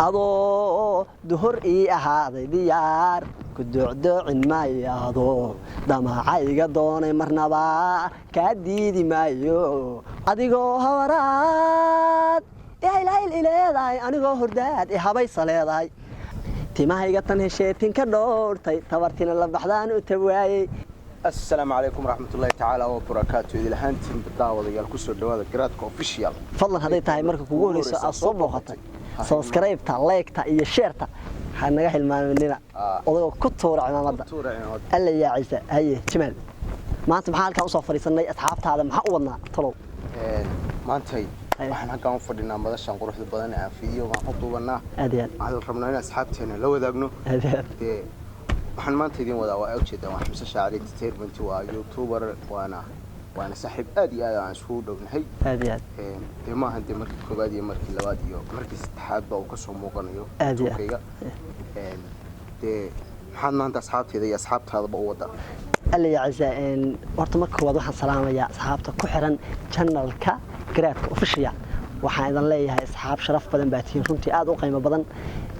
adoo duhur ii ahaaday diyaar ku ducdoocin maayo damacayga doonay marnaba kaa diidi maayo adigoo hawaraad ilaahay ileedahay anigoo hordaad habaysa leedahay timahayga tan hesheetin ka dhoortay tabartina la baxdaan u tawaayay السلام عليكم ورحمة الله تعالى وبركاته إذا لهانتين بالدعوة يا الكسر دواء جراتك أوفيشيال فضلا هذه تاعي مركب كقول الصوب وخطي سبسكرايب تا لايك تا إيه شير تا حنجح المال مننا والله كتور على مدى ألا يا عيسى هي شمال ما أنت محل كأوصف فريسنا أصحاب هذا محقونا طلوا ما أنت هي waxaan halkaan u fadhinaa madashan quruxda badan ee fiidiyo waxaan u duubanaa waxaan rabnaa in asxaabteena la wadaagno waxaan maanta idin wadaa waa ogjeeda wax Xamse Shaacir entertainment waa youtuber waana saaxiib aad iyo aad aan isku dhownahay ma ahan markii koobaad iyo markii labaad iyo markii saddexaad baa uu ka soo muuqanayo youtube-kayga maxaad maanta asxaabteeda iyo asxaabtaadaba u wadaa alla ya ciisaan horta marka koowaad waxaan salaamayaa asxaabta ku xiran channelka Garaadka Official waxaan idan leeyahay asxaab sharaf badan baa tiin runtii aad u qiimo badan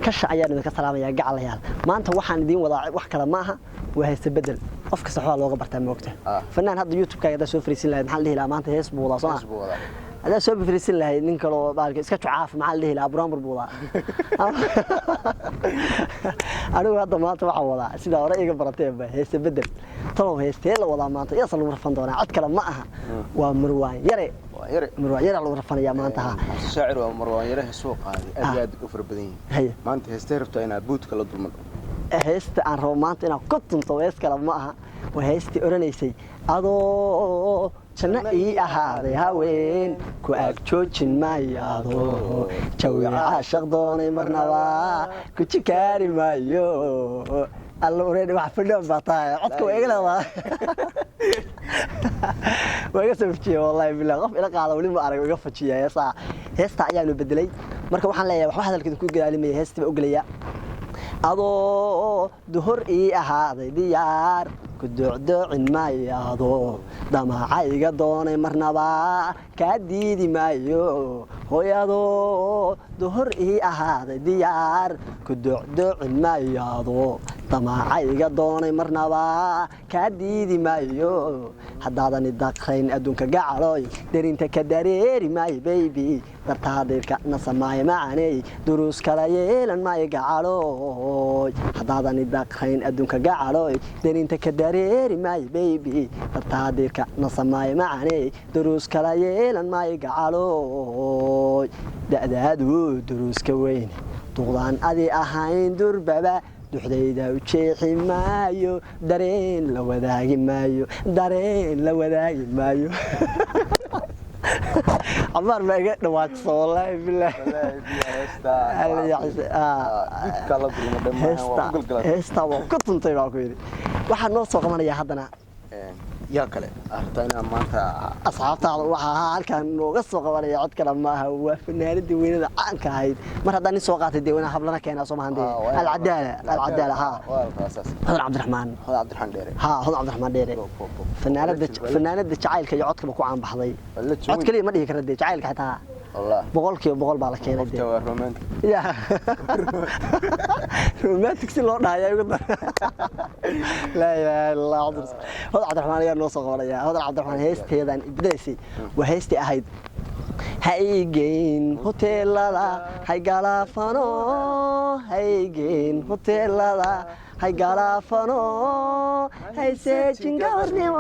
kasha ayaan idinka salaamayaa gacalayaal maanta waxaan idin wadaa wax kale ma aha waa heesta bedel qof kasta waxa looga bartaa moogta fanaan hadda youtube-kaaga soo fariisin lahayd maxaa la dhihi lahaa maanta hees buu wadaa soo هذا سوى بفريسين له نين كلو بالك إسكتشو عاف مع اللي لا برام بربوضة أنا هذا ما تبع وضع سيدا ورأيك برتين به هيستبدل طلعوا هيستيل وضع ما يصل ورفان دونا عد كلام معها ومروان يري مروان يري على ورفان يا ما انتهى شاعر ومروان يري السوق هذه أزياد كفر بدين هي ما أنت هيستيرفت أنا بوت كلا ضمن هيست عن رومانت أنا كنت مطويس كلام معها وهيستي أورانيسي أدو جنة إيه هذا هوين كأكتشوتشن ما يادو جوي عاشق دوني مرنوا كتشكاري ما يو الله وريني واحد في اليوم بطايا عدكو إيقلا ما ويقصفتشي والله بالله غف إلا قاعدة ولي ما أعرف ويقفتشي يا صاح هستا عيالو بدلي مركب وحن ليا واحد اللي كده كل قال لي هستا بقولي adoo duhur ii ahaaday diyaar ku ducdoocin maayo damacayga doonay marnaba kaa diidi maayo hooyadoo duhur ii ahaaday diyaar ku ducdoocin maayo damacayga doonay marnaba kaa diidi maayo haddaadan idaqrayn adduunka gacaloy darinta ka dareeri maayo baby dartaadeerka nasamaayo macaney duruus kala yeelan maayo gacaloy haddaadan idaqrayn adduunka gacaloy darinta ka dareeri maayo baby dartaadeerka nasamaayo macaney duruus kala yeelan maayo gacaloy da'daadu duruuska weyn duqdaan adi ahayn durbaba duxdayda u jeexi maayo dareen la wadaagi maayo عمار ما قد نواجس والله بالله هستا وكنت طيب أقولي واحد نوصل كمان يا حدنا يا كله أرتينا ما أنت أصحاب تعال وحال كان نوقص كمان يا عد كلام ما هو في النهاية الديوين ده عنك هاي مرة داني سوقات الديوين حبلنا كنا صوم عندي العدالة ها هذا عبد الرحمن ديري هذا عبد الرحمن ديري فنانة شعيل كي يعطك بكو عن بحضي عد كلي ما دي كردي شعيل حتى والله بقول بالك كنا دي رومانتك يا رومانتك سلون هاي يقول لا إله إلا الله هذا عبد الرحمن يا نوصل ولا هذا عبد الرحمن هيست هذا بدرسي وهيست أهيد هايجين هوتيل لا هاي جالافانو هايجين هوتيل لا هاي جالافانو هاي سيجين كارنيمو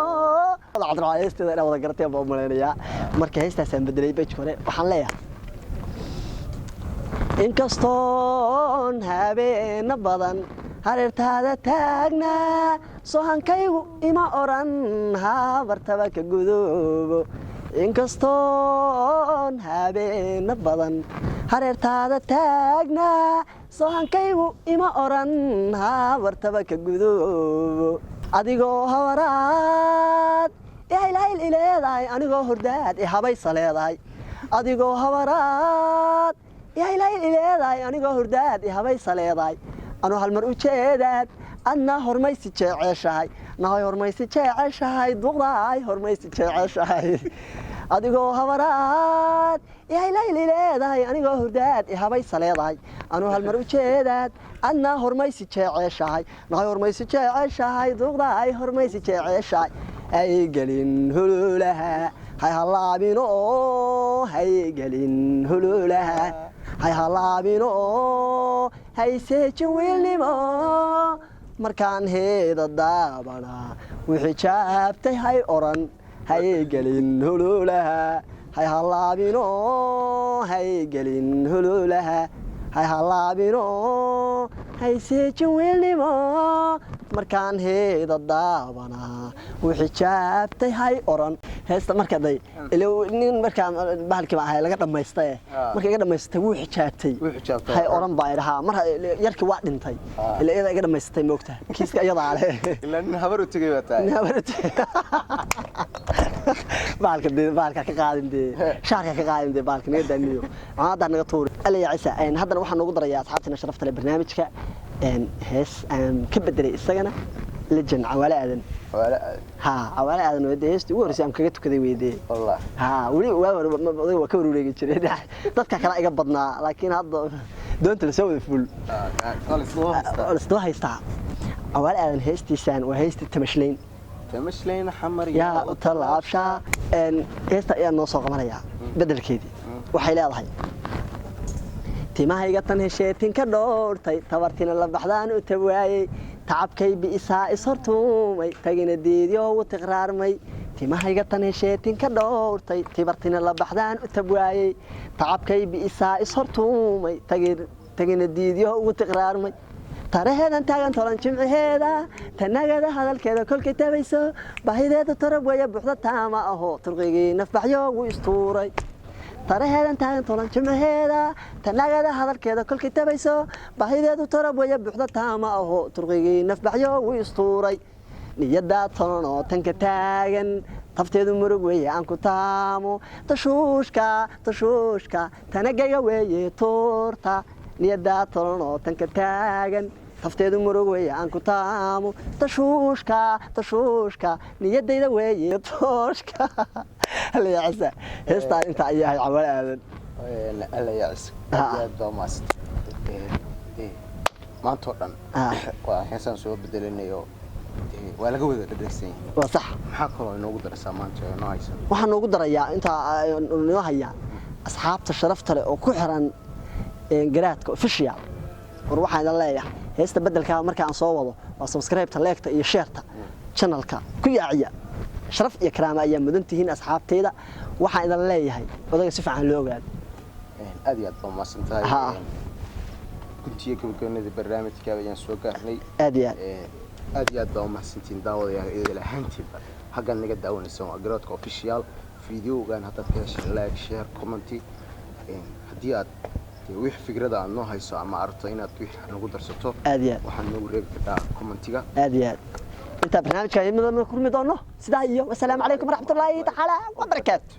هذا عبد الرحمن هيست هذا ولا قرتي أبو ملانيا مركز هيست سام بدري بيجكونه وحنليه إنكستون هابين بدن hareertaada taagnaa soohankaygu ima oran habartaba ka gudoobo inkastoon habeena badan hareertaada taagnaa soohankaygu ima oran habartaba ka gudoobo adigoo hawaraad ilaahay ileedahay anigoo hordaad habaysa leedahay adigoo hawaraad ilaahay ileedahay anigoo hordaad habaysa leedahay أنا هالمر وجدت أنا هرميسي جعشاي نهاي هرميسي جعشاي ضغاي هرميسي جعشاي adigoo habaraad ihaylayli leedahay anigoo hurdaad ihabaysa leedahay anuu halmar u jeedaad adna hormaysi jeceeshahay nahay hormaysi jeceeshahay duuqda ay hormaysi jeceeshahay ay gelin hululaha hay halaabino hay gelin hululaha hay halaabino hay seejin wiilnimo markaan heeda daabana wixii jaabtay hay oran hay gelin hululaha hay halaabino hay gelin hululaha hay halaabino hay seejin wiilnimo markaan heeda daabana wixii jaabtay hay oran heesta markaday nin markaan bahalkii ahay laga dhameystay markii iga dhameystay wuu xijaabtay hay oran baa iraha mar yarkii waa dhintay ila iyada iga dhameystay moogta kiiska iyada ale ila nin habar u tagay wataa bahalka ka qaadin shaarka ka qaadin bahalka naga daaniyo aada naga tuur alla ya ciisa haddana waxaan ugu darayaa asxaabtina sharafta leh barnaamijka hees aan ka bedelay isagana legend Cawaale Aadan Cawaale Aadan oo heestii ugu horeysay aan kaga tukaday weydii wallahi wali waa ka wareegay jiray dadka kale iga badnaa laakiin hadda doonta la soo wada ful haysta Cawaale Aadan heestiisaan waa heestii Tamashleyn xamar yaa talaabsha heesta ayaa noo soo qabanaya bedelkeedii waxay leedahay timahayga tan hesheetin ka dhoortay tabartina la baxdaan u tawaayay tacabkay biisaa ishortuumay tagina deediyo u tiqraarmay timahayga tan hesheetin ka dhoortay tabartina la baxdaan u tawaayay tacabkay biisaa ishortuumay tagina deediyo u tiqraarmay taraheedan taagan tolan jimciheeda tanagada hadalkeeda kolkay tabayso baahideeda tarab waya buuxda taama aho turqigii nafbaxyo ugu istuuray taraheedan taagan tolan jimciheeda tanagada hadalkeeda kolkay tabayso baahideedu tarab waya buuxda taama aho turqigii nafbaxyo ugu istuuray niyada tolan oo tanka taagan tafteedu murug weeye aan ku taamo tashuushka tanagayga weeye tuurta niyada tolan oo tanka taagan tafteedu murug weeye aan ku taamo tashuushka niyadayda weeye tooshka alla ya ciisa heestaa inta ayaa hay Cawaale Aadan alla ya ciisa aad baa maast maanta dhan waa heesaan soo bedelinayo waa laga wada dhadhaysan waa sax maxaa kaloo inoogu daraysaa maanta inoo haysan waxaan ugu darayaa inta inoo haya asxaabta sharafta leh oo ku xiran garaadka official war waxaan idin leeyahay heesta bedelka markaan soo wado waa subscribe-ta like-ta iyo share-ta channel-ka ku yaaciya sharaf iyo karaama ayaa mudan tihiin asxaabteyda waxaan idin leeyahay odaga si fiican loo ogaado aad iyo aad baa maasantahay kuntiye gabagabnida barnaamijka ayaan soo gaarnay aad iyo aad baa maasantiin daawadayaal idil ahaantiinba hagan naga daawanaysan waa garaadka official video-gan haddaad ka heshay like share comment haddii aad wix fikrada aad noo hayso ama aragto inaad wix nagu darsato waxaan noogu reebi kartaa commentiga aad iyo aad inta barnaamijka aynu kulmi doono sidaa iyo wassalaamu calaykum waraxmatullaahi tacaala wa barakaatuh